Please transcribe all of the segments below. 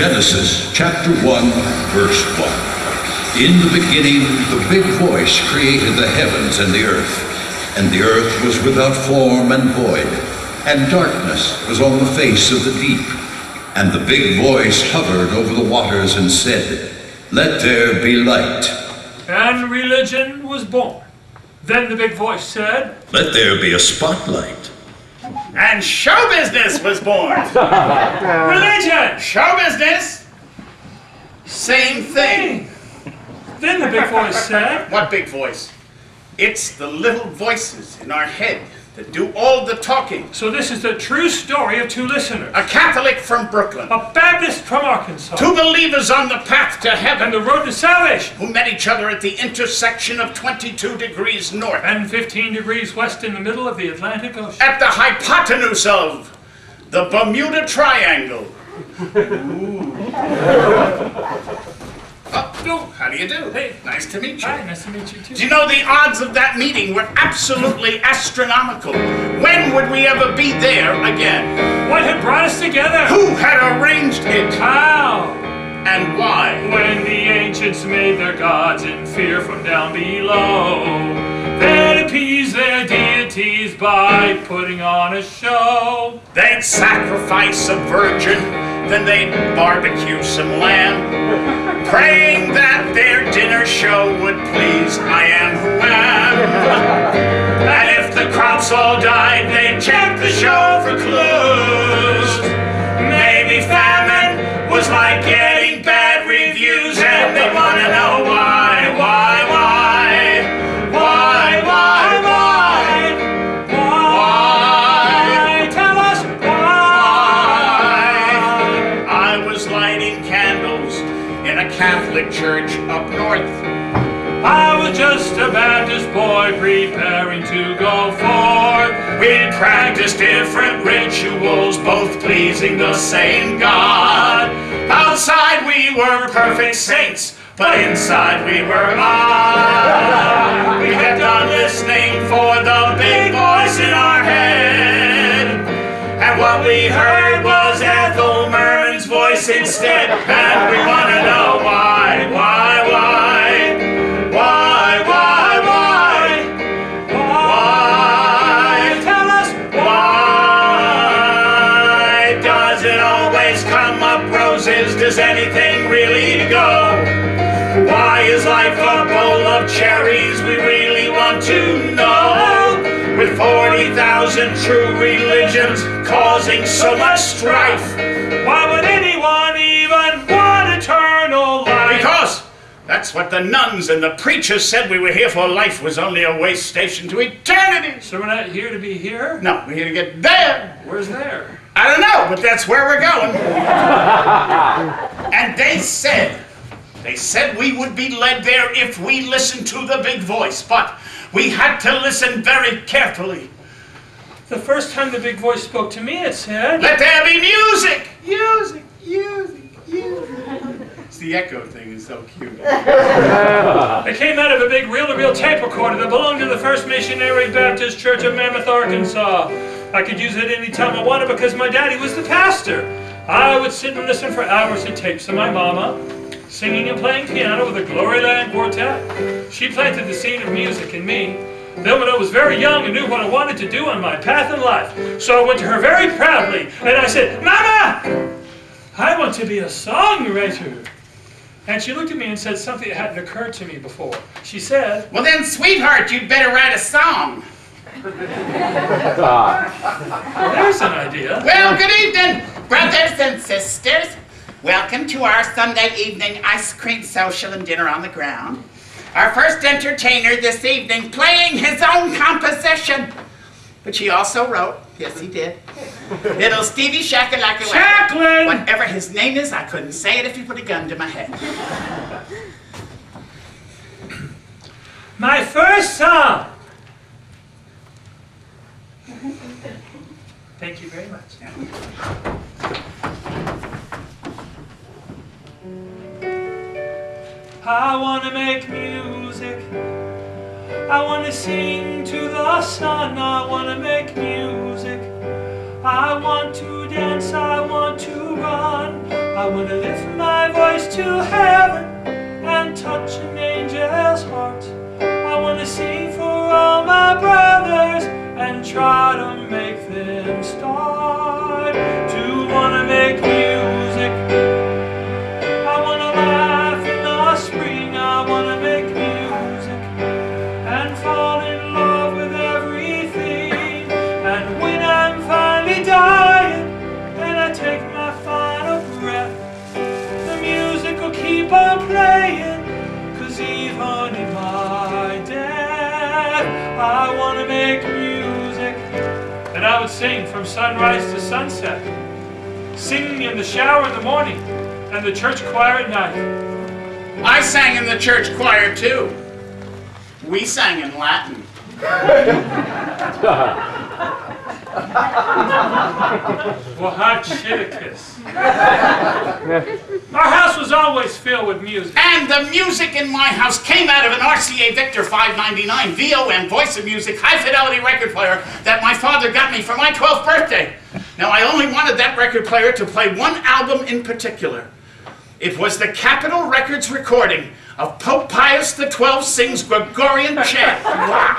Genesis chapter 1, verse 1. In the beginning, the big voice created the heavens and the earth was without form and void, and darkness was on the face of the deep. And the big voice hovered over the waters and said, "Let there be light." And religion was born. Then the big voice said, "Let there be a spotlight." And show business was born. "Religion!" Show business. Same thing. Then the big voice said, What big voice? It's the little voices in our head that do all the talking. so this is the true story of two listeners. A Catholic from Brooklyn. A Baptist from Arkansas. Two believers on the path to And heaven the road to salvation. who met each other at the intersection of 22 degrees north. And 15 degrees west in the middle of the Atlantic Ocean. At the hypotenuse of the Bermuda Triangle. Oh, how do you do? Hey. Nice to meet you. Hi, nice to meet you too. Do you know the odds of that meeting were absolutely astronomical? When would we ever be there again? What had brought us together? Who had arranged it? How? And why? When the ancients made their gods in fear from down below, they'd appease their deities by putting on a show. They'd sacrifice a virgin, then they'd barbecue some lamb, praying that their dinner show would please I am who am. And if the crops all died, they'd check the show for clues. Maybe famine was like getting bad reviews, and they want to know why. Tell us why. I was lighting candles in a Catholic church up north. I was just a Baptist boy preparing to go forth. We'd practice different rituals, both pleasing the same God. Outside we were perfect saints, but inside we were odd. We kept on listening for the big voice in our head, and what we heard was Ethel Merman's voice instead. And we want to know why. Tell us Why does it always come up roses? Does anything really go? Why is life a bowl of cherries? We really want to know. With 40,000 true religions causing so much strife, why would anyone even want eternal life? because that's what the nuns and the preachers said we were here for. Life was only a way station to eternity. So we're not here to be here? No, we're here to get there. Where's there? I don't know, but that's where we're going. And they said we would be led there if we listened to the big voice, but we had to listen very carefully. The first time the big voice spoke to me, it said, Let there be music! Music. It's the echo thing, is so cute. it came out of a big reel-to-reel tape recorder that belonged to the First Missionary Baptist Church of Mammoth, Arkansas. I could use it any time I wanted because my daddy was the pastor. I would sit and listen for hours to tapes of my mama, singing and playing piano with a Glory Land Quartet. She planted the seed of music in me. Then when I was very young and knew what I wanted to do on my path in life, so I went to her very proudly and I said, "Mama, I want to be a songwriter." And she looked at me and said something that hadn't occurred to me before. She said, Well then, sweetheart, you'd better write a song. "There's an idea." Well, good evening, brothers and sisters. Welcome to our Sunday evening ice cream social and dinner on the ground. Our first entertainer this evening playing his own composition, which he also wrote. Yes, he did. Little Stevie Schalchlin! Whatever his name is, I couldn't say it if you put a gun to my head. My first song. Thank you very much. I want to make music. I want to sing to the sun. I want to make music. I want to dance. I want to run. I want to lift my voice to heaven and touch an angel's heart. I want to sing for all my brothers and try to make them start to want to make music. I want to laugh in the spring. I want to make music and fall in love with everything. And when I'm finally dying and I take my final breath, the music will keep on playing, 'cause even in my death I want to make music. And I would sing from sunrise to sunset, singing in the shower in the morning and the church choir at night. I sang in the church choir too. We sang in Latin. Well, hot shitakis. Our house was always filled with music. And the music in my house came out of an RCA Victor 599 VOM voice of music high fidelity record player that my father got me for my 12th birthday. Now, I only wanted that record player to play one album in particular. It was the Capitol Records recording of Pope Pius XII sings Gregorian chant. Wow!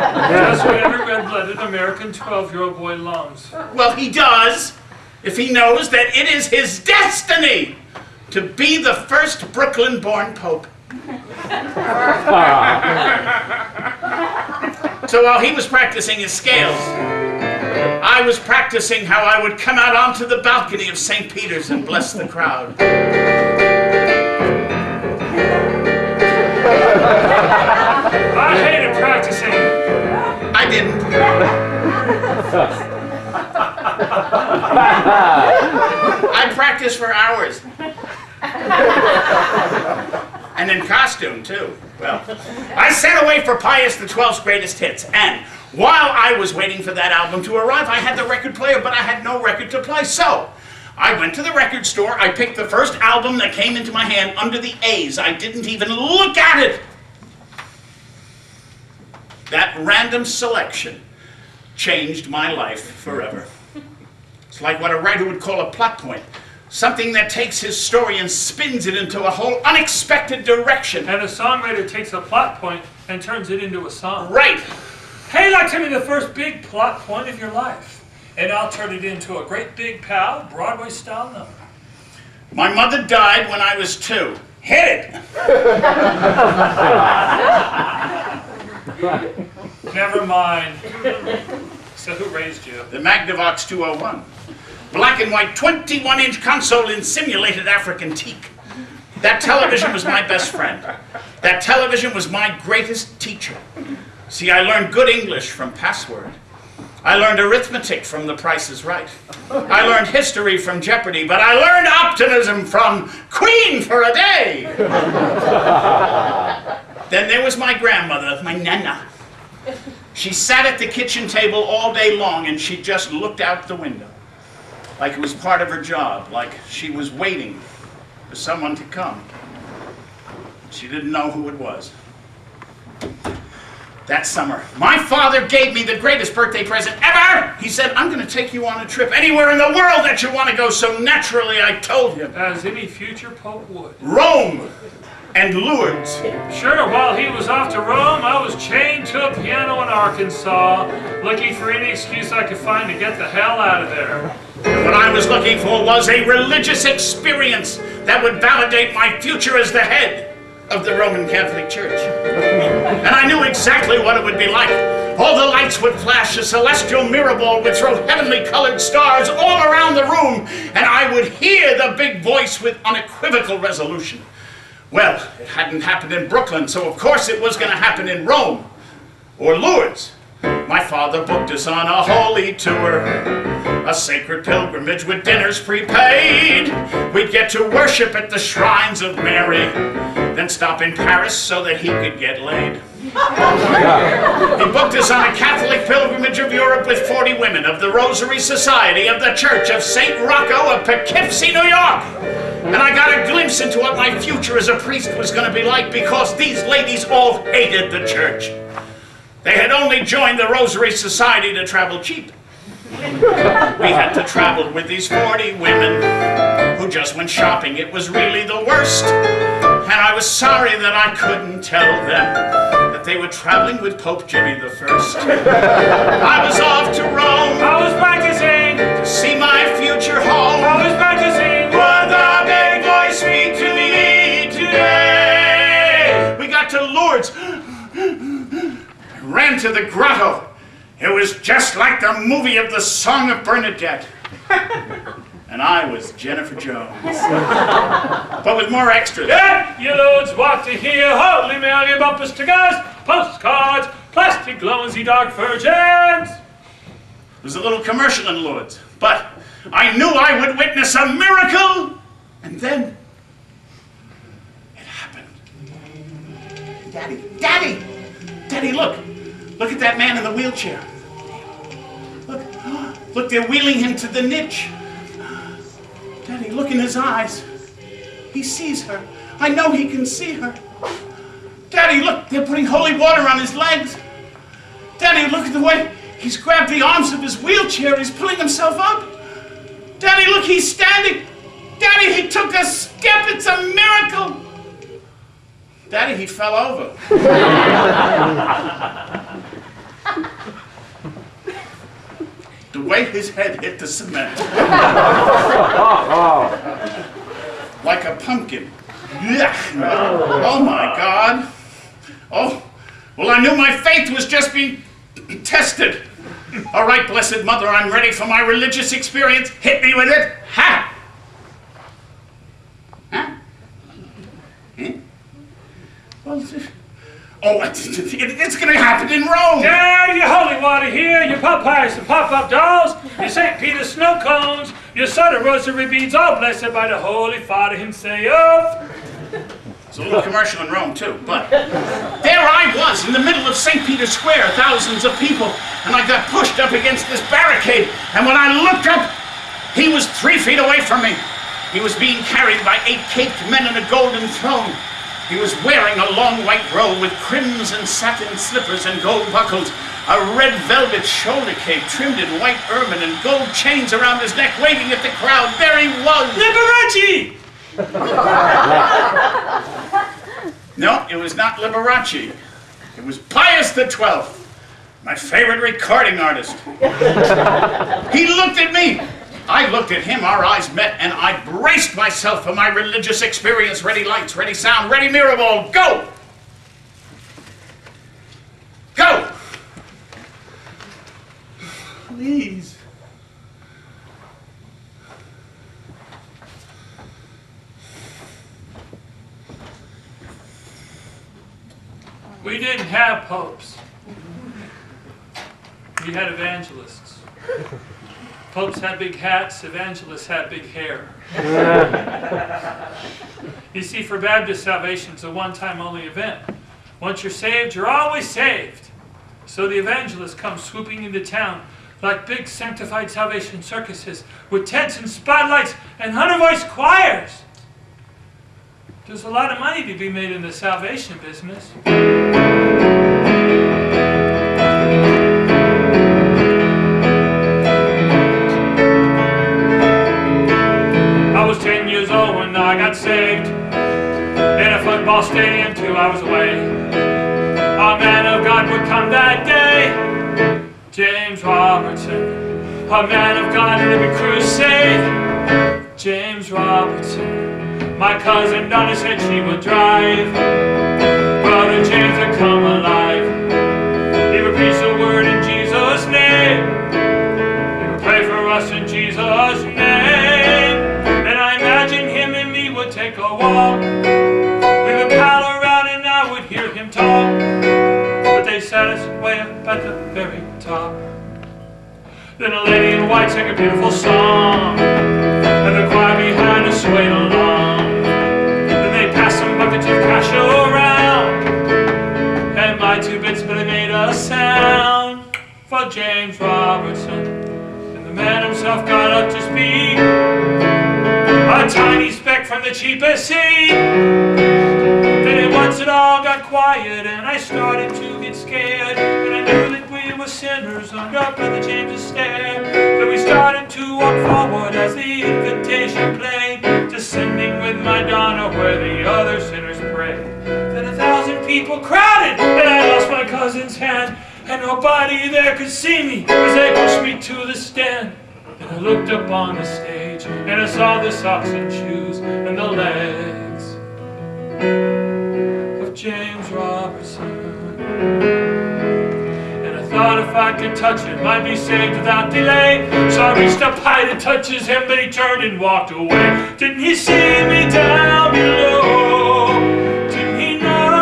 That's what every red-blooded American 12-year-old boy longs. Well, he does, if he knows that it is his destiny to be the first Brooklyn-born pope. So while he was practicing his scales, I was practicing how I would come out onto the balcony of St. Peter's and bless the crowd. I hated practicing. I didn't. I practiced for hours. And in costume, too. Well, I set away for Pius XII's greatest hits, and while I was waiting for that album to arrive, I had the record player, but I had no record to play, so I went to the record store, I picked the first album that came into my hand under the A's. I didn't even look at it. That random selection changed my life forever. It's like what a writer would call a plot point. Something that takes his story and spins it into a whole unexpected direction. And a songwriter takes a plot point and turns it into a song. Right. Hey, like to me the first big plot point of your life, and I'll turn it into a great big pal Broadway-style number. My mother died when I was 2. Hit it! Never mind. So who raised you? The Magnavox 201. Black and white 21-inch console in simulated African teak. That television was my best friend. That television was my greatest teacher. See, I learned good English from Password. I learned arithmetic from The Price is Right. I learned history from Jeopardy, but I learned optimism from Queen for a Day. Then there was my grandmother, my Nana. She sat at the kitchen table all day long and she just looked out the window. Like it was part of her job, like she was waiting for someone to come. She didn't know who it was. That summer, my father gave me the greatest birthday present ever! He said, I'm going to take you on a trip anywhere in the world that you want to go, so naturally I told him. As any future pope would. Rome and Lourdes. Sure, while he was off to Rome, I was chained to a piano in Arkansas, looking for any excuse I could find to get the hell out of there. What I was looking for was a religious experience that would validate my future as the head of the Roman Catholic Church. And I knew exactly what it would be like. All the lights would flash, a celestial mirror ball would throw heavenly colored stars all around the room, and I would hear the big voice with unequivocal resolution. Well, it hadn't happened in Brooklyn, so of course it was going to happen in Rome or Lourdes. My father booked us on a holy tour, a sacred pilgrimage with dinners prepaid. We'd get to worship at the shrines of Mary, then stop in Paris so that he could get laid. He booked us on a Catholic pilgrimage of Europe with 40 women of the Rosary Society of the Church of St. Rocco of Poughkeepsie, New York. And I got a glimpse into what my future as a priest was going to be like because these ladies all hated the church. They had only joined the Rosary Society to travel cheap. We had to travel with these 40 women who who just went shopping. It was really the worst. And I was sorry that I couldn't tell them that they were traveling with Pope Jimmy the First. I was off to Rome. I was practicing to see my future home. I was practicing Would the big voice speak to me today? We got to Lourdes. I ran to the grotto. It was just like the movie of the Song of Bernadette. And I was Jennifer Jones. But with more extras. Get you loads walk to hear Holy Mary, bumpers, cigars, postcards, plastic glow-and-see dark virgins. There was a little commercial in Lourdes. But I knew I would witness a miracle. And then it happened. Daddy, look. Look at that man in the wheelchair. Look, they're wheeling him to the niche. Daddy, look in his eyes. He sees her. I know he can see her. Daddy, look, they're putting holy water on his legs. Daddy, look at the way he's grabbed the arms of his wheelchair. He's pulling himself up. Daddy, look, he's standing. Daddy, he took a step. It's a miracle. Daddy, he fell over. The way his head hit the cement. Like a pumpkin. Oh my God. Oh, well, I knew my faith was just being tested. All right, Blessed Mother, I'm ready for my religious experience. Hit me with it. Ha! Huh? Well, it's going to happen in Rome. There, your holy water here, your Popeyes, the pop-up dolls, your St. Peter's snow cones, your soda rosary beads, all blessed by the Holy Father himself. It's a little commercial in Rome, too, but there I was in the middle of St. Peter's Square, thousands of people, and I got pushed up against this barricade, and when I looked up, he was 3 feet away from me. He was being carried by 8 caped men in a golden throne. He was wearing a long white robe with crimson satin slippers and gold buckles, a red velvet shoulder cape trimmed in white ermine and gold chains around his neck, waving at the crowd. There he was. Liberace! No, it was not Liberace. It was Pius XII, my favorite recording artist. He looked at me. I looked at him, our eyes met, and I braced myself for my religious experience. Ready lights, ready sound, ready mirror ball, go! Go! Please. We didn't have popes. We had evangelists. Popes had big hats, evangelists had big hair. You see, for Baptist salvation, it's a one-time only event. Once you're saved, you're always saved. So the evangelists come swooping into town like big sanctified salvation circuses with tents and spotlights and 100-voice choirs. There's a lot of money to be made in the salvation business. I was 10 years old when I got saved in a football stadium 2 hours away. A man of God would come that day, James Robertson. A man of God in every crusade, James Robertson. My cousin Donna said she would drive. Brother James would come alive. He would preach the word in Jesus' name. He would pray for us in Jesus' name. And I imagine him and me would take a walk. We would pal around and I would hear him talk. But they sat us way up at the very top. Then a lady in white sang a beautiful song, and the choir behind us swayed along. Then they passed some buckets of cash around, and my 2 bits barely made a sound for James Robertson. And the man himself got up to speak, a tiny speck from the cheapest seat. Then at once it all got quiet, and I started to get scared, and I knew that we were sinners under Brother James's stare. Then we started to walk forward as the invitation played. descending with my Donna where the other sinners pray. Then 1,000 people crowded, and I lost my cousin's hand, and nobody there could see me as they pushed me to the stand. And I looked up on the stage, and I saw the socks and shoes and the legs of James Robertson. And I thought if I could touch him, I'd be saved without delay. So I reached up high to touch his hem, but he turned and walked away. Didn't he see me down below? Didn't he know?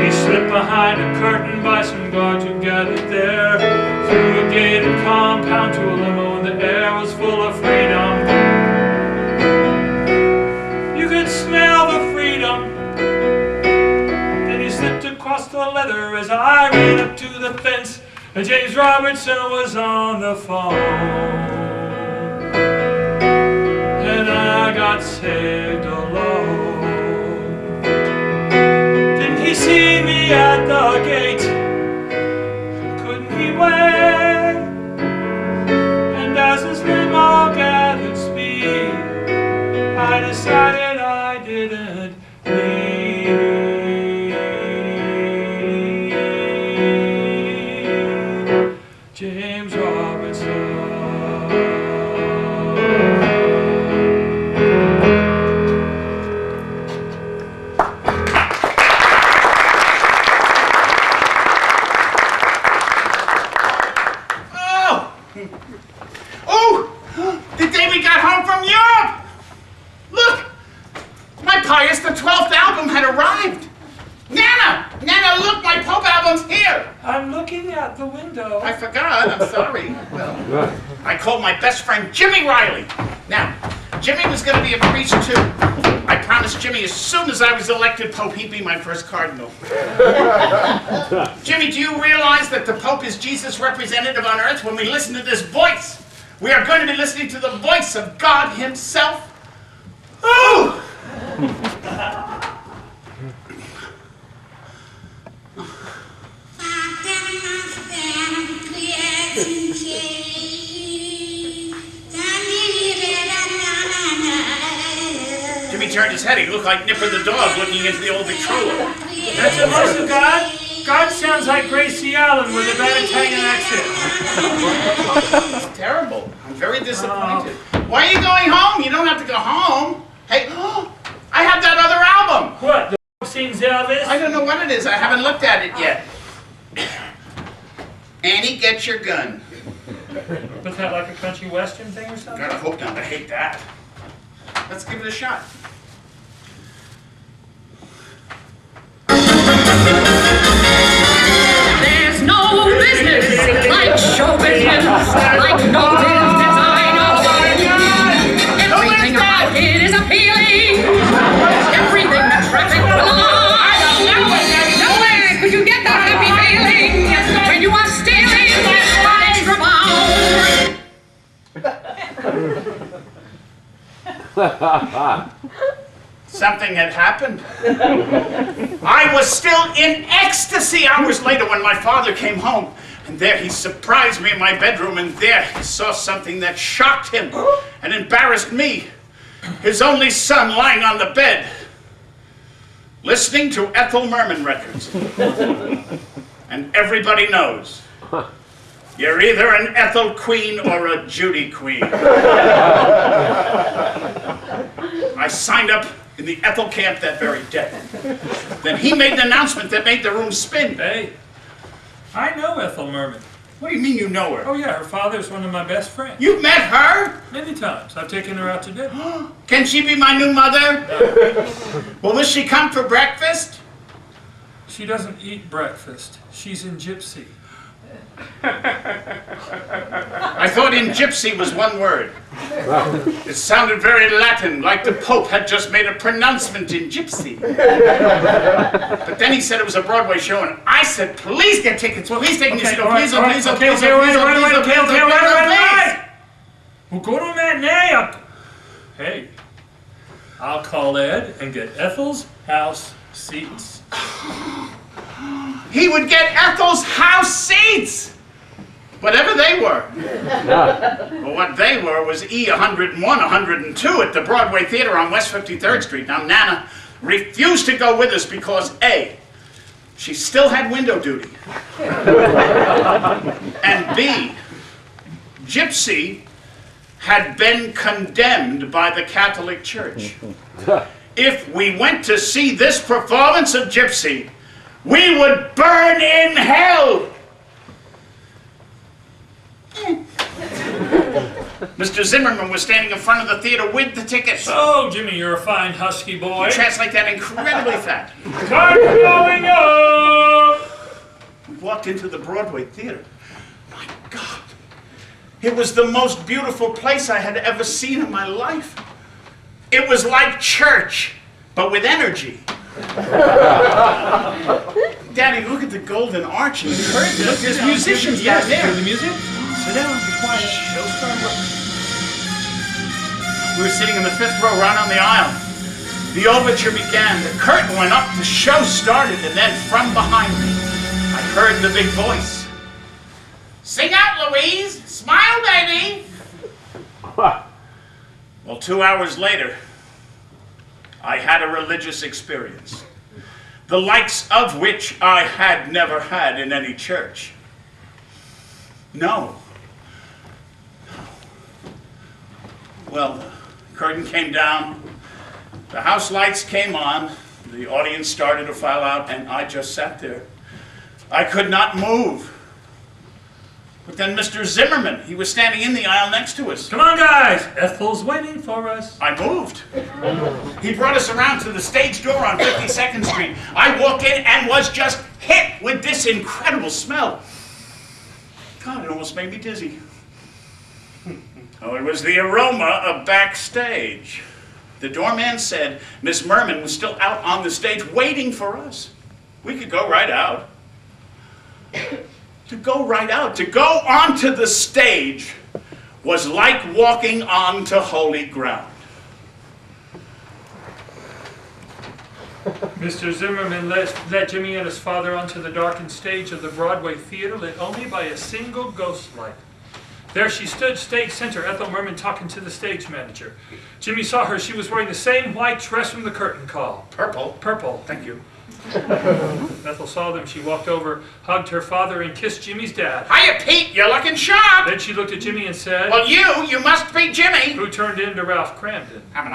He slipped behind a curtain by some guards who gathered there, through a gated compound to a limo, and the air was full of freedom. You could smell the freedom. Then he slipped across the leather as I ran up to the fence, and James Robertson was on the phone. And I got saved alone. Didn't he see me at the gate? Couldn't he wait? And as his limo gathered speed, I decided I didn't need James Robertson. Oh! The day we got home from Europe! Look! My Pius the 12th album had arrived! Nana! Nana, look, my Pope album's here! I'm looking out the window. I forgot, I'm sorry. Well, I called my best friend Jimmy Riley. Now, Jimmy was going to be a priest too. I promised Jimmy as soon as I was elected Pope, he'd be my first cardinal. Jimmy, do you realize that the Pope is Jesus' representative on earth? When we listen to this voice, we are going to be listening to the voice of God himself. Ooh! Jimmy turned his head. He looked like Nipper the dog looking into the old Victrola. That's the voice of God? God sounds like Gracie Allen with a bad Italian accent. It's terrible. I'm very disappointed. Why are you going home? You don't have to go home. Hey, I have that other album. What? The sings Elvis? I don't know what it is. I haven't looked at it yet. Annie, get your gun. Was that like a country western thing or something? Gotta hope not. I hate that. Let's give it a shot. There's no business like show business, like no business I know. Everything about it is appealing. Everything the traffic belongs. Nowhere could you get that happy feeling when you are stealing that extra pound. Something had happened. I was still in ecstasy hours later when my father came home. And there he surprised me in my bedroom, and there he saw something that shocked him and embarrassed me. His only son lying on the bed, listening to Ethel Merman records. And everybody knows, you're either an Ethel Queen or a Judy Queen. I signed up in the Ethel camp that very day. Then he made an announcement that made the room spin. Hey, I know Ethel Merman. What do you mean you know her? Oh yeah, her father's one of my best friends. You've met her? Many times. I've taken her out to dinner. Can she be my new mother? Well, will she come for breakfast? She doesn't eat breakfast. She's in Gypsy. I thought in gypsy was one word. It sounded very Latin, like the Pope had just made a pronouncement in gypsy. But then he said it was a Broadway show, and I said, please get tickets. Please take me to see it. Please, please, please, please. We'll go to a matinee. Hey, I'll call Ed and get Ethel's house seats. He would get Ethel's house seats. Whatever they were. Well, what they were was E101, 102 at the Broadway Theater on West 53rd Street. Now, Nana refused to go with us because, A, she still had window duty, and B, Gypsy had been condemned by the Catholic Church. If we went to see this performance of Gypsy, we would burn in hell. Mr. Zimmerman was standing in front of the theater with the tickets. Oh, Jimmy, you're a fine husky boy. Translate that incredibly fast. Curtain going up! We walked into the Broadway Theater. My God. It was the most beautiful place I had ever seen in my life. It was like church, but with energy. Daddy, look at the golden arch and the curtain. Look, there's musicians down there. Hear the music? Sit down, be quiet. Show started. We were sitting in the 5th row right on the aisle. The overture began, the curtain went up, the show started, and then from behind me, I heard the big voice. Sing out, Louise! Smile, baby! Well, 2 hours later, I had a religious experience, the likes of which I had never had in any church. No. Well, the curtain came down, the house lights came on, the audience started to file out, and I just sat there. I could not move. But then Mr. Zimmerman, he was standing in the aisle next to us. Come on, guys. Ethel's waiting for us. I moved. He brought us around to the stage door on 52nd Street. I walked in and was just hit with this incredible smell. God, it almost made me dizzy. Oh, it was the aroma of backstage. The doorman said Miss Merman was still out on the stage waiting for us. We could go right out. To go right out, to go onto the stage was like walking onto holy ground. Mr. Zimmerman led Jimmy and his father onto the darkened stage of the Broadway Theater, lit only by a single ghost light. There she stood, stage center, Ethel Merman talking to the stage manager. Jimmy saw her. She was wearing the same white dress from the curtain call. Purple? Purple, thank you. Ethel saw them. She walked over, hugged her father, and kissed Jimmy's dad. Hiya, Pete, you're looking sharp. Then she looked at Jimmy and said, Well, you must be Jimmy. Who turned into Ralph Cramden. I'm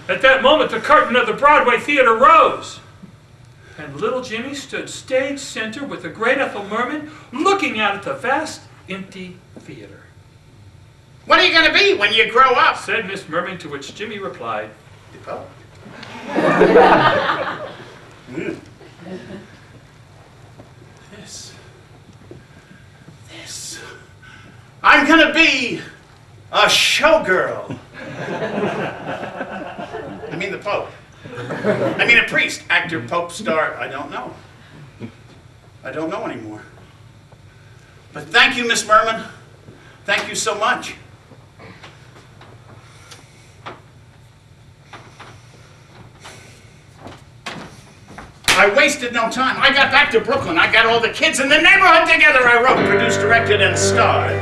At that moment, the curtain of the Broadway Theater rose. And little Jimmy stood stage center with the great Ethel Merman looking out at the vast, empty theater. What are you going to be when you grow up? Said Miss Merman, to which Jimmy replied, Oh. This. I'm going to be a showgirl. I mean the Pope. I mean a priest, actor, Pope, star, I don't know. I don't know anymore. But thank you, Miss Merman. Thank you so much. I wasted no time. I got back to Brooklyn. I got all the kids in the neighborhood together. I wrote, produced, directed, and starred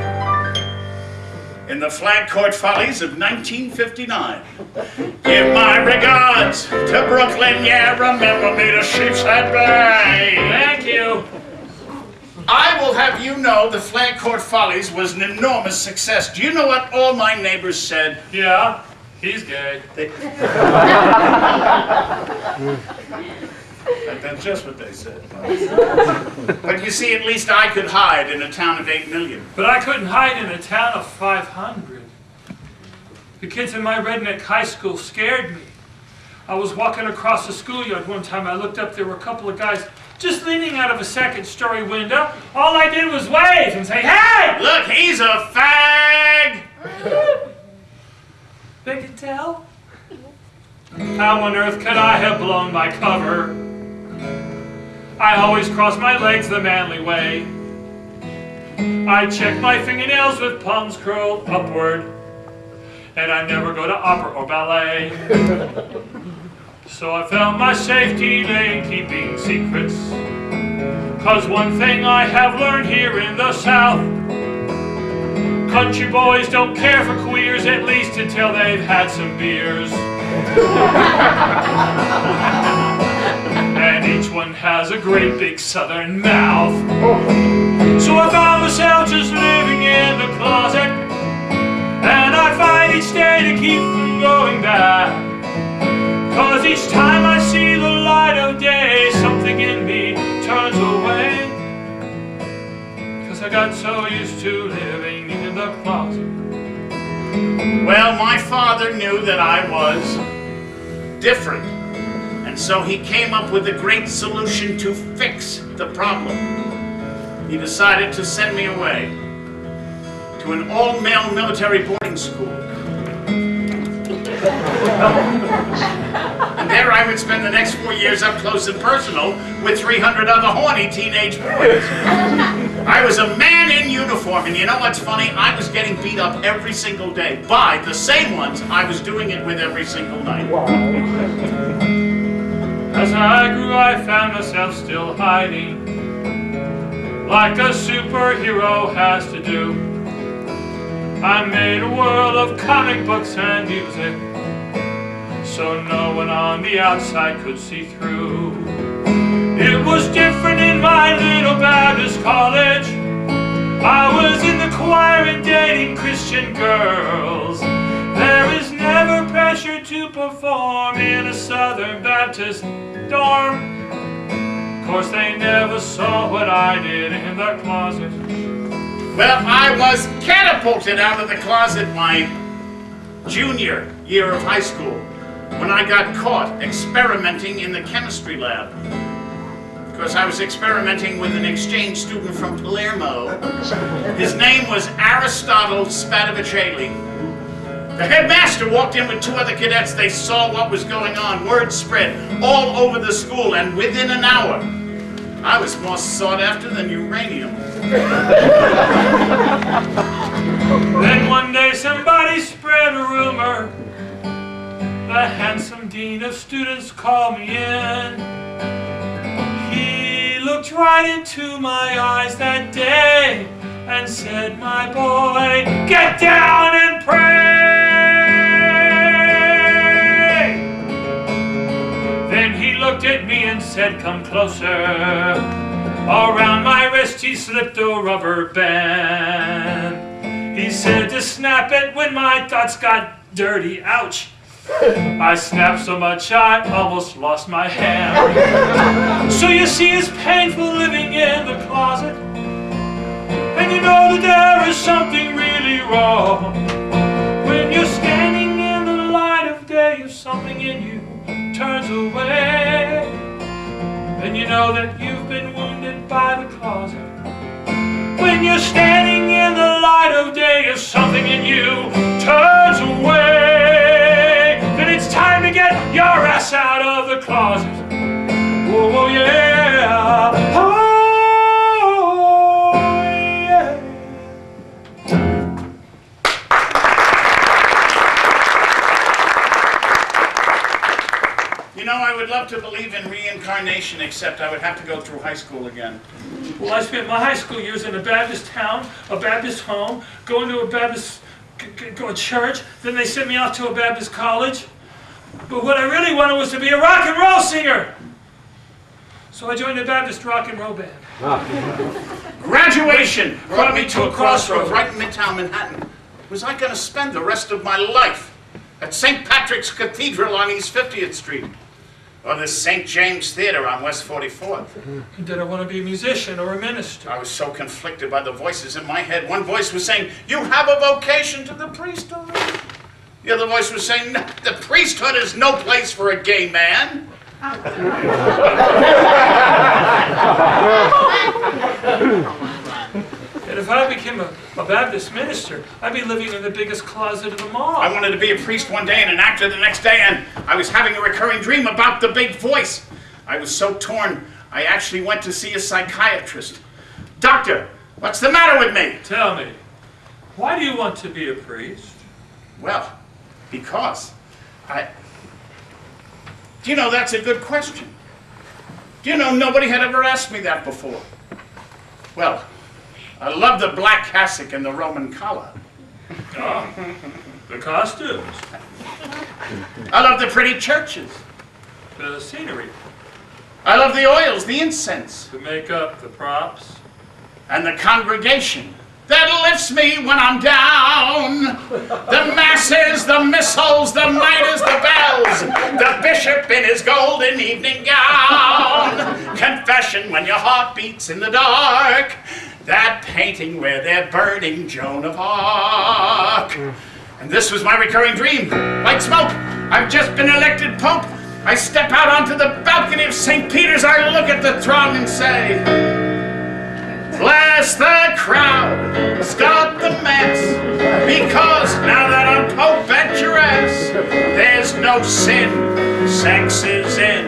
in the Flag Court Follies of 1959. Give my regards to Brooklyn, yeah, remember me to Sheepshead Bay. Thank you. I will have you know the Flag Court Follies was an enormous success. Do you know what all my neighbors said? Yeah, he's gay. That's just what they said. But you see, at least I could hide in a town of 8 million. But I couldn't hide in a town of 500. The kids in my redneck high school scared me. I was walking across the schoolyard one time. I looked up, there were a couple of guys just leaning out of a second-story window. All I did was wave and say, hey! Look, he's a fag! They could tell. How on earth could I have blown my cover? I always cross my legs the manly way. I check my fingernails with palms curled upward. And I never go to opera or ballet. So I found my safety lane, keeping secrets 'Cause one thing I have learned here in the South, country boys don't care for queers, at least until they've had some beers. And each one has a great big southern mouth. So I found myself just living in the closet, and I find each day to keep from going back. 'Cause each time I see the light of day, something in me turns away. 'Cause I got so used to living in the closet. Well, my father knew that I was different, and so he came up with a great solution to fix the problem. He decided to send me away to an all-male military boarding school. And there I would spend the next 4 years up close and personal with 300 other horny teenage boys. I was a man in uniform, and you know what's funny? I was getting beat up every single day by the same ones I was doing it with every single night. As I grew, I found myself still hiding, like a superhero has to do. I made a world of comic books and music, so no one on the outside could see through. It was different in my little Baptist college. I was in the choir and dating Christian girls. There is never pressure to perform in a Southern Baptist dorm. Of course, they never saw what I did in the closet. Well, I was catapulted out of the closet my junior year of high school when I got caught experimenting in the chemistry lab. Because I was experimenting with an exchange student from Palermo. His name was Aristotle Spadavicelli. The headmaster walked in with 2 other cadets. They saw what was going on. Word spread all over the school, and within an hour, I was more sought after than uranium. Then one day somebody spread a rumor. The handsome dean of students called me in. He looked right into my eyes that day and said, "My boy, get down and pray." Then he looked at me and said, "Come closer." Around my wrist he slipped a rubber band. He said to snap it when my thoughts got dirty. Ouch! I snapped so much I almost lost my hand. So you see, it's painful living in the closet, and you know that there is something really wrong. When you're standing in the light of day, if something in you turns away, then you know that you've been wounded by the closet. When you're standing in the light of day, if something in you turns away, then it's time to get your ass out of the closet. Oh, yeah. Oh, yeah. You know, I would love to believe in reincarnation, except I would have to go through high school again. Well, I spent my high school years in a Baptist town, a Baptist home, going to a Baptist church. Then they sent me off to a Baptist college. But what I really wanted was to be a rock and roll singer. So I joined a Baptist rock and roll band. Graduation brought me to a crossroads right in Midtown Manhattan. Was I going to spend the rest of my life at St. Patrick's Cathedral on East 50th Street? Or the St. James Theater on West 44th? Did I want to be a musician or a minister? I was so conflicted by the voices in my head. One voice was saying, "You have a vocation to the priesthood." The other voice was saying, "No, the priesthood is no place for a gay man." And if I became a Baptist minister, I'd be living in the biggest closet of them all. I wanted to be a priest one day and an actor the next day, and I was having a recurring dream about the big voice. I was so torn, I actually went to see a psychiatrist. "Doctor, what's the matter with me?" Tell me, why do you want to be a priest? Well, because do you know, that's a good question. Do you know, nobody had ever asked me that before. Well, I love the black cassock and the Roman collar. Oh, the costumes. I love the pretty churches. The scenery. I love the oils, the incense. The makeup, the props. And the congregation that lifts me when I'm down. The masses, the missals, the mitres, the bells. The bishop in his golden evening gown. Confession when your heart beats in the dark. That painting where they're burning Joan of Arc. And this was my recurring dream. Like smoke, I've just been elected Pope. I step out onto the balcony of St. Peter's. I look at the throng and say, bless the crowd, start the mass, because now that I'm Pope at your ass, there's no sin, sex is in.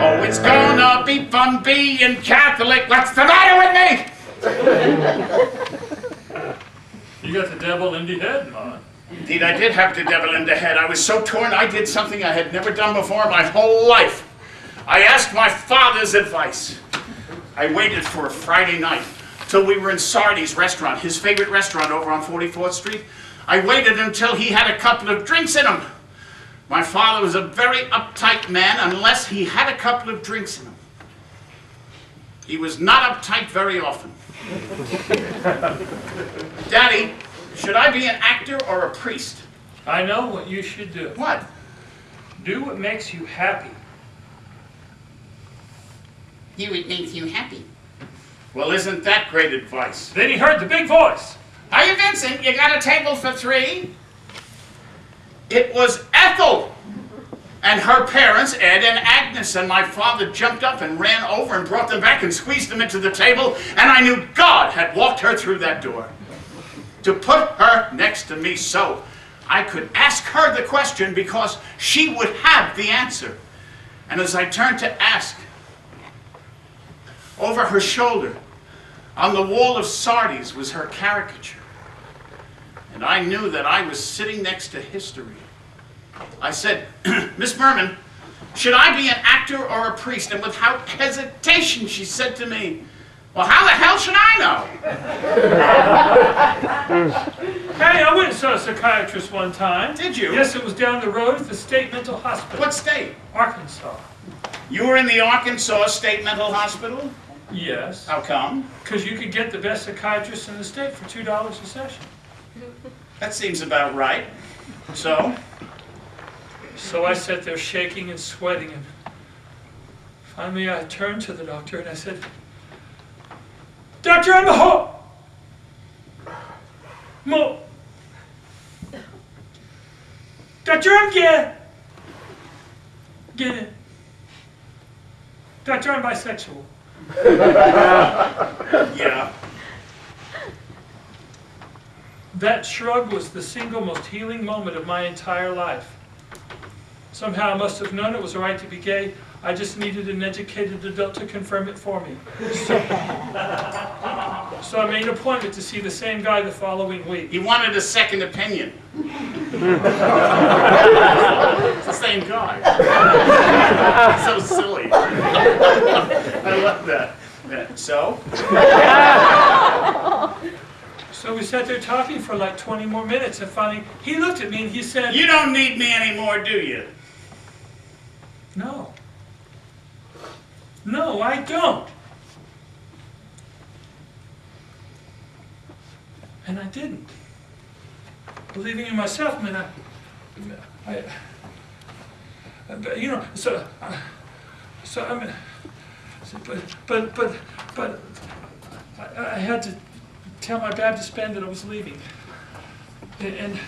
Oh, it's gonna be fun being Catholic. What's the matter with me? You got the devil in the head, man. Indeed, I did have the devil in the head. I was so torn, I did something I had never done before in my whole life. I asked my father's advice. I waited for a Friday night till we were in Sardi's restaurant, his favorite restaurant over on 44th Street. I waited until he had a couple of drinks in him. My father was a very uptight man unless he had a couple of drinks in him. He was not uptight very often. Daddy, should I be an actor or a priest? I know what you should do. What? Do what makes you happy. Do what makes you happy. Well, isn't that great advice? Then he heard the big voice. Hiya, Vincent, you got a table for 3? It was Ethel and her parents, Ed and Agnes, and my father jumped up and ran over and brought them back and squeezed them into the table, and I knew God had walked her through that door to put her next to me so I could ask her the question because she would have the answer. And as I turned to ask, over her shoulder, on the wall of Sardi's was her caricature. And I knew that I was sitting next to history. I said, Miss Merman, should I be an actor or a priest? And without hesitation, she said to me, well, how the hell should I know? Hey, I went and saw a psychiatrist one time. Did you? Yes, it was down the road at the State Mental Hospital. What state? Arkansas. You were in the Arkansas State Mental Hospital? Yes. How come? Because you could get the best psychiatrist in the state for $2 a session. That seems about right. So? So I sat there shaking and sweating, and finally I turned to the doctor and I said, Doctor, I'm a ho... Mo... Doctor, I'm gay. Gay. Doctor, I'm bisexual. Yeah. That shrug was the single most healing moment of my entire life. Somehow I must have known it was right to be gay. I just needed an educated adult to confirm it for me. So I made an appointment to see the same guy the following week. He wanted a second opinion. It's the same guy. So silly. I love that. Yeah. So? So we sat there talking for like 20 more minutes, and finally he looked at me and he said, You don't need me anymore, do you? No. No, I don't. And I didn't. Believing in myself meant you know, so I mean, but I had to tell my Baptist band that I was leaving, and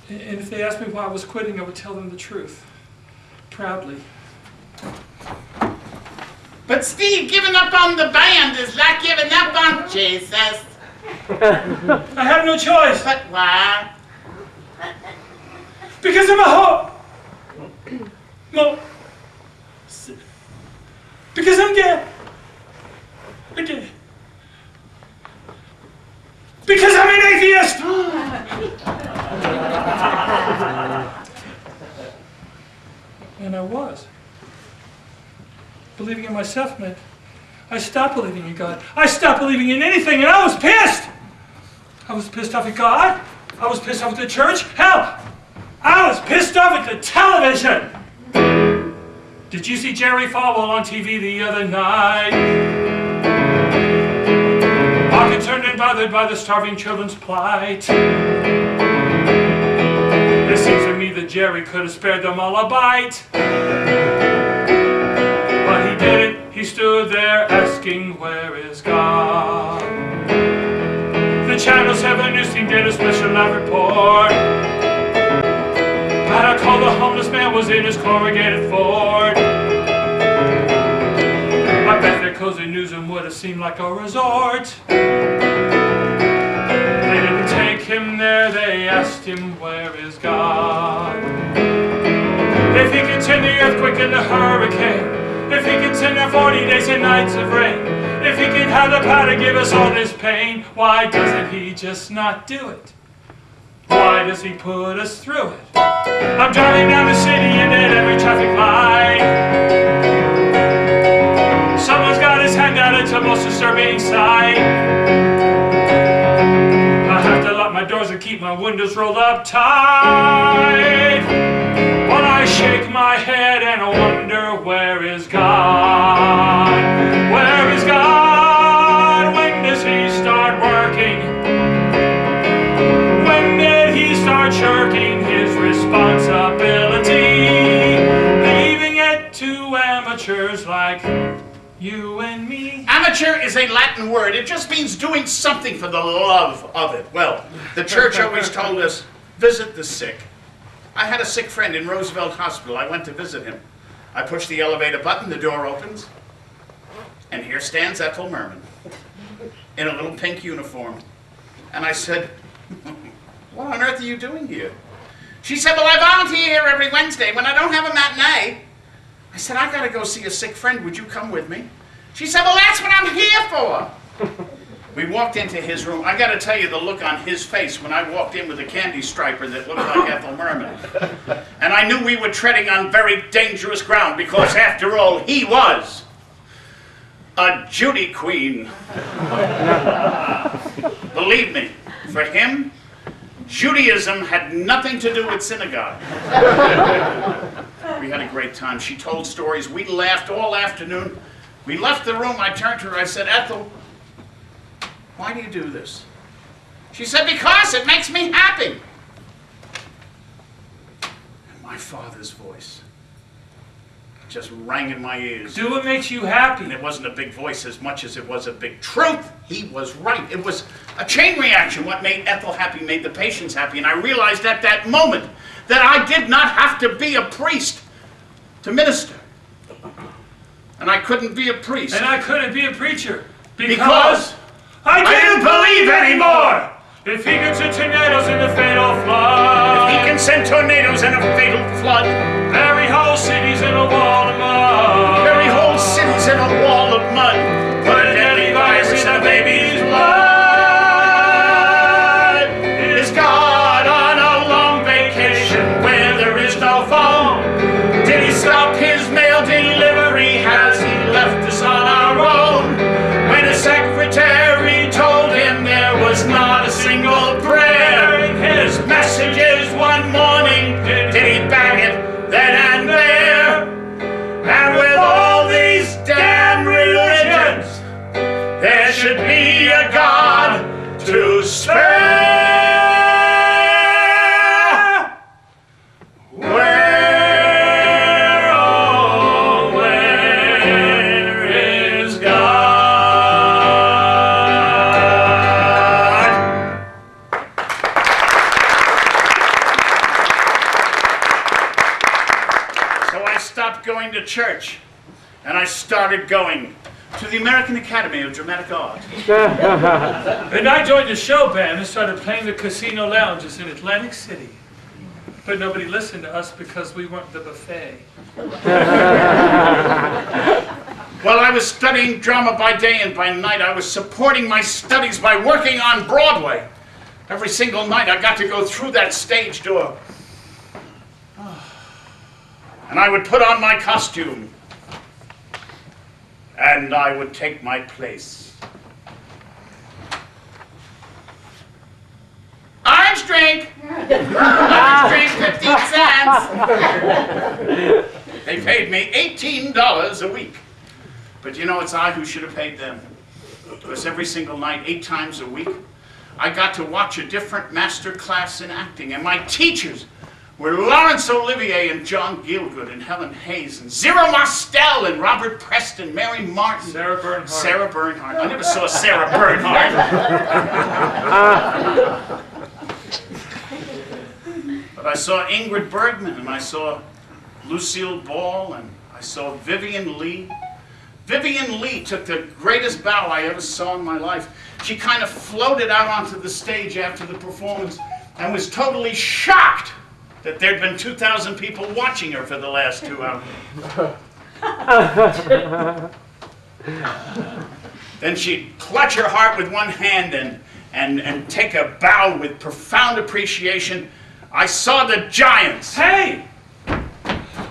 if they asked me why I was quitting, I would tell them the truth, proudly. But Steve, giving up on the band is like giving up on Jesus. I have no choice. But why? Because I'm a hoe. No. Because I'm gay. Okay. Because I'm an atheist. And I was. Believing in myself meant I stopped believing in God. I stopped believing in anything, and I was pissed. I was pissed off at God. I was pissed off at the church. Hell, I was pissed off at the television. Did you see Jerry Falwell on TV the other night? Unconcerned and bothered by the starving children's plight. It seems to me that Jerry could have spared them all a bite. But he didn't. He stood there asking, where is God? The Channel 7 news team did a special live report. Had I called the homeless man was in his corrugated Ford. I bet their cozy newsroom would have seemed like a resort. They didn't take him there, they asked him, where is God? If he could tend the earthquake and the hurricane, if he could send our 40 days and nights of rain, if he could have the power to give us all this pain, why doesn't he just not do it? Why does he put us through it? I'm driving down the city and at every traffic light, someone's got his hand out, it's a most disturbing sight. I have to lock my doors and keep my windows rolled up tight. While I shake my head and wonder, where is God? Where is God? When does he start working? When did he start shirking his responsibility? Leaving it to amateurs like you and me. Amateur is a Latin word. It just means doing something for the love of it. Well, the church always told us, visit the sick. I had a sick friend in Roosevelt Hospital. I went to visit him. I pushed the elevator button, the door opens, and here stands Ethel Merman in a little pink uniform. And I said, what on earth are you doing here? She said, well, I volunteer here every Wednesday when I don't have a matinee. I said, I gotta go see a sick friend. Would you come with me? She said, well, that's what I'm here for. We walked into his room. I gotta tell you the look on his face when I walked in with a candy striper that looked like Ethel Merman. And I knew we were treading on very dangerous ground because, after all, he was a Judy queen. Believe me, for him, Judaism had nothing to do with synagogue. We had a great time. She told stories. We laughed all afternoon. We left the room. I turned to her. I said, Ethel, why do you do this? She said, because it makes me happy. And my father's voice just rang in my ears. Do what makes you happy. And it wasn't a big voice as much as it was a big truth. He was right. It was a chain reaction. What made Ethel happy made the patients happy. And I realized at that moment that I did not have to be a priest to minister. And I couldn't be a priest. And I couldn't be a preacher. Because I didn't believe anymore! If he could send tornadoes in the fatal flood. If he can send tornadoes in a fatal flood. Bury whole cities in a wall of mud. Bury whole cities in a wall of mud. Put a deadly virus in a baby's blood. Is God on a long vacation where there is no phone? Did he stop his mail delivery? Has he left us on our own? When a secretary told him there was not a single prayer in his messages one morning, did he bag it then and there? And with all these damn religions, there should be a God to spare. Where, oh, where is God? So I stopped going to church, and I started going to the American Academy of Dramatic Art. And I joined the show band and started playing the casino lounges in Atlantic City. But nobody listened to us because we weren't the buffet. While I was studying drama by day and by night, I was supporting my studies by working on Broadway. Every single night I got to go through that stage door. and I would put on my costume, and I would take my place. Orange drink! Orange drink, 15 cents! They paid me $18 a week. But you know, it's I who should have paid them. Because every single night, 8 times a week, I got to watch a different master class in acting. And my teachers were Laurence Olivier and John Gielgud and Helen Hayes and Zero Mostel and Robert Preston, Mary Martin. Sarah Bernhardt. Sarah Bernhardt. I never saw Sarah Bernhardt. But I saw Ingrid Bergman, and I saw Lucille Ball, and I saw Vivian Lee. Vivian Lee took the greatest bow I ever saw in my life. She kind of floated out onto the stage after the performance and was totally shocked that there'd been 2,000 people watching her for the last 2 hours. Then she'd clutch her heart with one hand and take a bow with profound appreciation. I saw the Giants. Hey!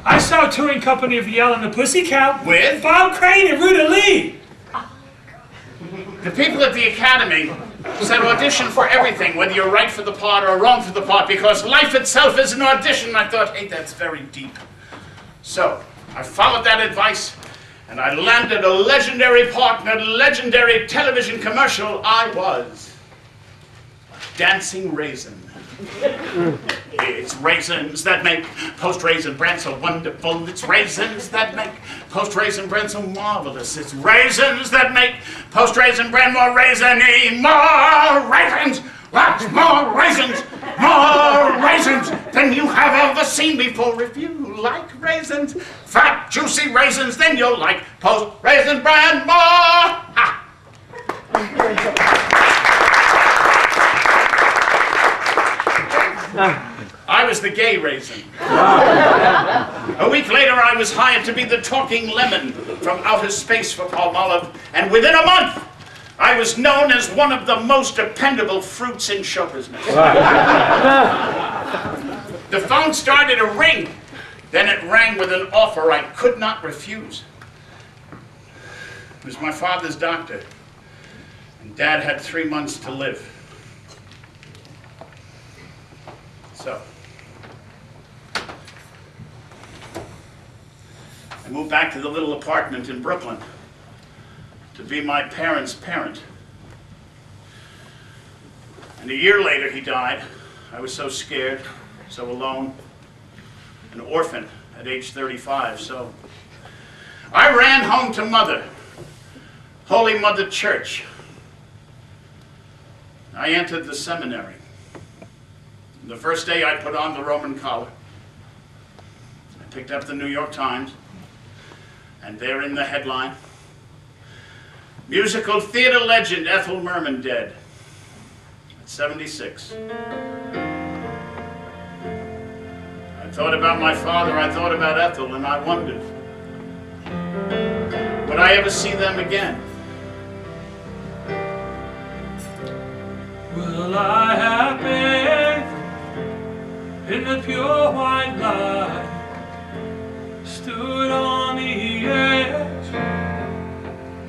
I saw a touring company of the Yell and the Pussycat With? Bob Crane and Ruta Lee. The people at the Academy said audition for everything, whether you're right for the part or wrong for the part, because life itself is an audition. I thought, hey, that's very deep. So I followed that advice, and I landed a legendary part in a legendary television commercial. I was Dancing Raisin. It's raisins that make post-raisin bran so wonderful. It's raisins that make post-raisin bran so marvelous. It's raisins that make post-raisin bran more raisiny. More raisins! Lots more raisins! More raisins than you have ever seen before. If you like raisins, fat, juicy raisins, then you'll like post-raisin bran more! Ha! I was the gay raisin. A week later, I was hired to be the talking lemon from outer space for Palmolive, and within a month, I was known as one of the most dependable fruits in show business. The phone started to ring. Then it rang with an offer I could not refuse. It was my father's doctor, and Dad had 3 months to live. So, I moved back to the little apartment in Brooklyn to be my parents' parent. And a year later, he died. I was so scared, so alone, an orphan at age 35. So I ran home to Mother, Holy Mother Church. I entered the seminary. The first day I put on the Roman collar. I picked up the New York Times, and there in the headline, musical theater legend Ethel Merman dead at 76. I thought about my father, I thought about Ethel, and I wondered, would I ever see them again? Will I have faith in the pure white light? Stood on the edge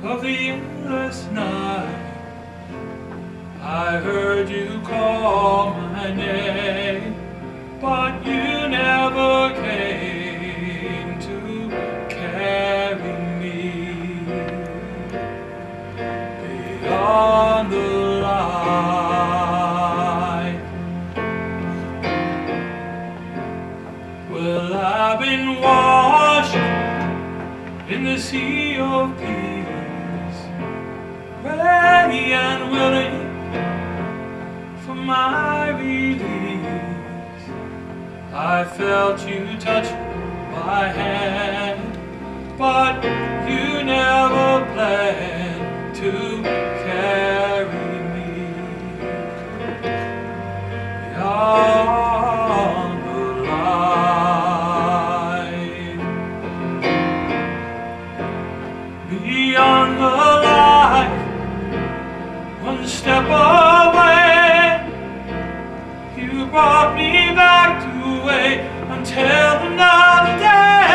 of the endless night. I heard you call my name, but you never came to carry me beyond the light. Well, I've been washed in the sea of peace, ready and willing for my release. I felt you touch my hand, but you never planned to carry me beyond the light. Beyond the light, one step away, you brought me back to wait until another day.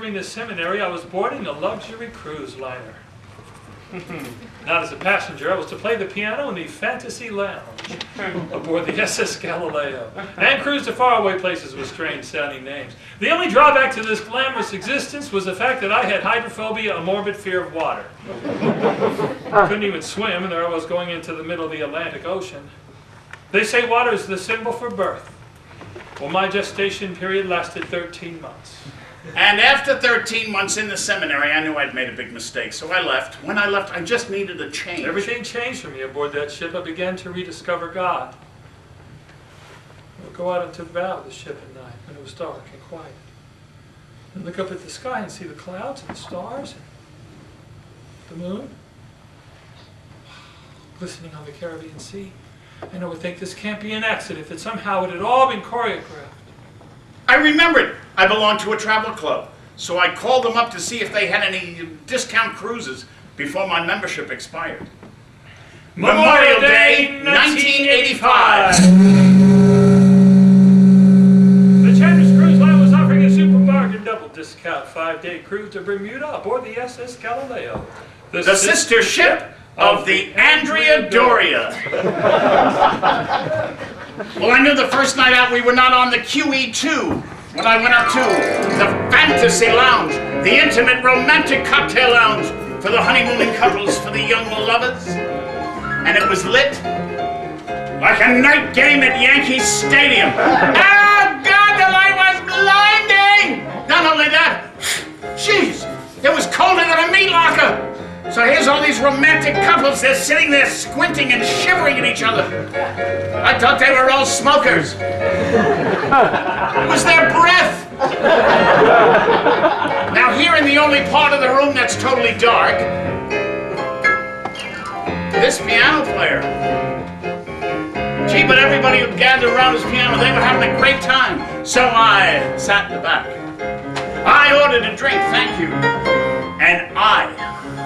entering the seminary, I was boarding a luxury cruise liner. Not as a passenger, I was to play the piano in the Fantasy Lounge aboard the SS Galileo, and cruise to faraway places with strange-sounding names. The only drawback to this glamorous existence was the fact that I had hydrophobia, a morbid fear of water. I couldn't even swim, and there I was going into the middle of the Atlantic Ocean. They say water is the symbol for birth. Well, my gestation period lasted 13 months. And after 13 months in the seminary, I knew I'd made a big mistake, so I left. When I left, I just needed a change. Everything changed for me aboard that ship. I began to rediscover God. I would go out into the bow of the ship at night when it was dark and quiet, and look up at the sky and see the clouds and the stars and the moon glistening on the Caribbean Sea. And I would think, this can't be an accident, that somehow it had all been choreographed. I remembered I belonged to a travel club, so I called them up to see if they had any discount cruises before my membership expired. Memorial Day, 1985. The Chandler's Cruise Line was offering a super bargain double discount 5-day cruise to Bermuda aboard the SS Galileo, The sister ship of the Andrea Doria. Well, I knew the first night out we were not on the QE2 when I went out to the Fantasy Lounge, the intimate romantic cocktail lounge for the honeymooning couples, for the young lovers. And it was lit like a night game at Yankee Stadium. Oh, God, the light was blinding! Not only that, jeez, it was colder than a meat locker. So here's all these romantic couples, they're sitting there squinting and shivering at each other. I thought they were all smokers. It was their breath. Now here in the only part of the room that's totally dark, this piano player. Gee, but everybody would gather around his piano, they were having a great time. So I sat in the back. I ordered a drink, thank you. And I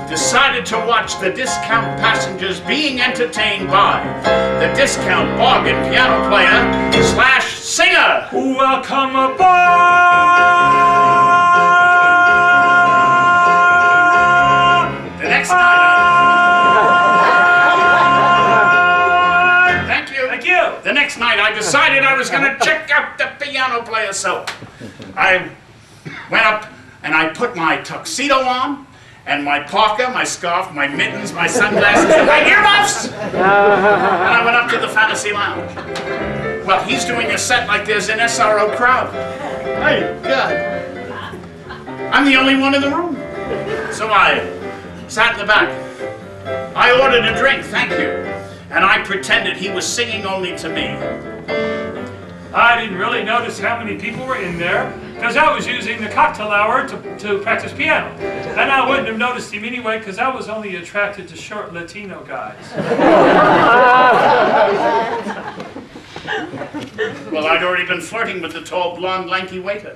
decided to watch the discount passengers being entertained by the discount bargain piano player / singer. Welcome aboard! The next night Thank you. Thank you. The next night I decided I was going to check out the piano player, so I went up and I put my tuxedo on, and my parka, my scarf, my mittens, my sunglasses, and my earmuffs! And I went up to the Fantasy Lounge. Well, he's doing a set like there's an SRO crowd. My God. I'm the only one in the room. So I sat in the back. I ordered a drink, thank you. And I pretended he was singing only to me. I didn't really notice how many people were in there, because I was using the cocktail hour to practice piano. And I wouldn't have noticed him anyway, because I was only attracted to short Latino guys. Well, I'd already been flirting with the tall, blonde, lanky waiter.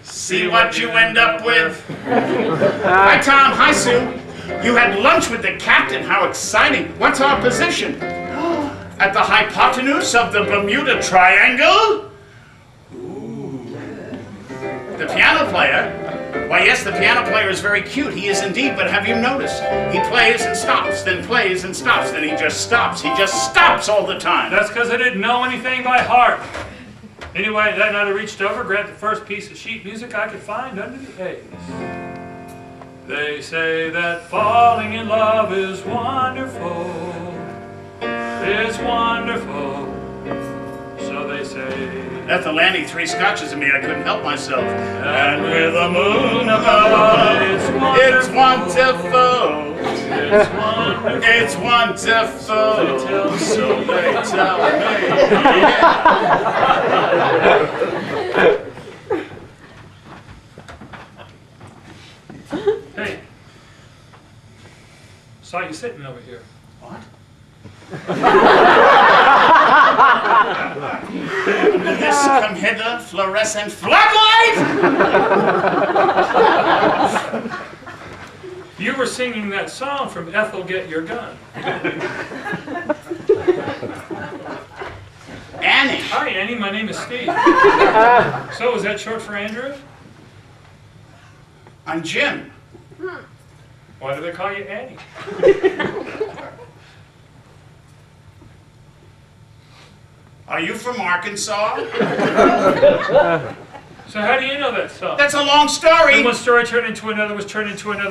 See what you end up with. Hi, Tom. Hi, Sue. You had lunch with the captain. How exciting. What's our position? At the hypotenuse of the Bermuda Triangle? Ooh. The piano player? Why, yes, the piano player is very cute. He is indeed, but have you noticed? He plays and stops, then plays and stops, then he just stops. He just stops all the time. That's because I didn't know anything by heart. Anyway, that night I reached over, grabbed the first piece of sheet music I could find under the A's. They say that falling in love is wonderful. It's wonderful, so they say. Ethel Annie, 3 scotches in me, I couldn't help myself. And with the moon above, it's wonderful. It's wonderful. So they tell me. Hey, saw you sitting over here. What? This come hither, fluorescent floodlight! You were singing that song from Ethel, Get Your Gun. Annie. Hi, Annie. My name is Steve. So, is that short for Andrew? I'm Jim. Why do they call you Annie? Are you from Arkansas? So how do you know that stuff? That's a long story. And one story turned into another,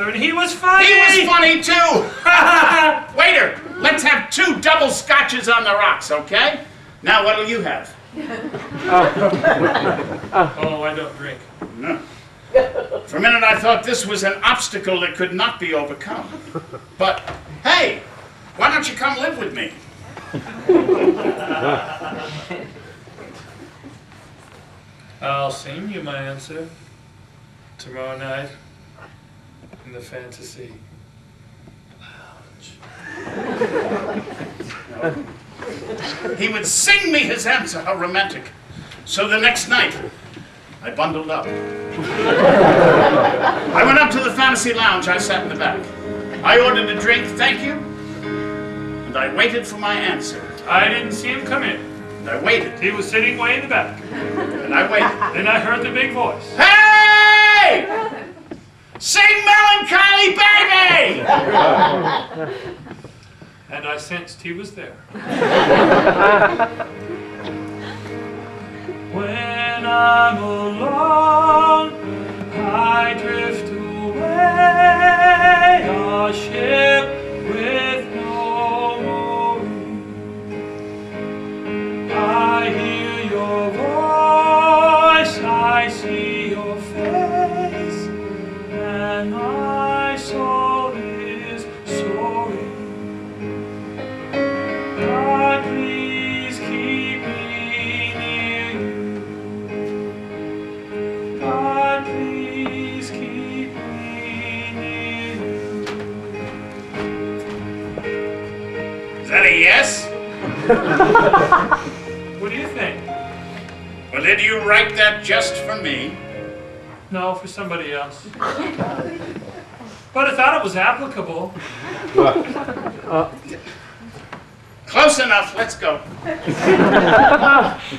and he was funny! He was funny too! Waiter, let's have 2 double scotches on the rocks, okay? Now what'll you have? Oh, I don't drink. No. For a minute I thought this was an obstacle that could not be overcome. But, hey, why don't you come live with me? I'll sing you my answer tomorrow night in the Fantasy Lounge. He would sing me his answer, how romantic. So the next night, I bundled up. I went up to the Fantasy Lounge. I sat in the back. I ordered a drink, thank you, and I waited for my answer. I didn't see him come in. And I waited, He was sitting way in the back. and I waited. Then I heard the big voice. Hey! Sing Melancholy Baby! And I sensed he was there. When I'm alone, I drift away, a ship with no mooring. I hear your voice, I see your face, and my soul is soaring. God, please keep me near you. God, please keep me near you. Is that a yes? What do you think? Well, did you write that just for me? No, for somebody else. But I thought it was applicable. Close enough, let's go.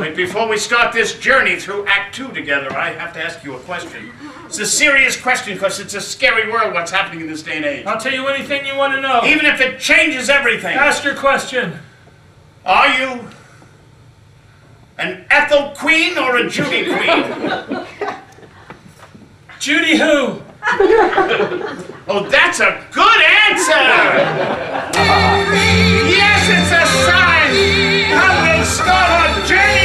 Wait, before we start this journey through Act 2 together, I have to ask you a question. It's a serious question because it's a scary world what's happening in this day and age. I'll tell you anything you want to know. Even if it changes everything. Ask your question. Are you an Ethel Queen or a Judy Queen? Judy who? Oh, that's a good answer! Yes, it's a sign! Come, we'll start our journey!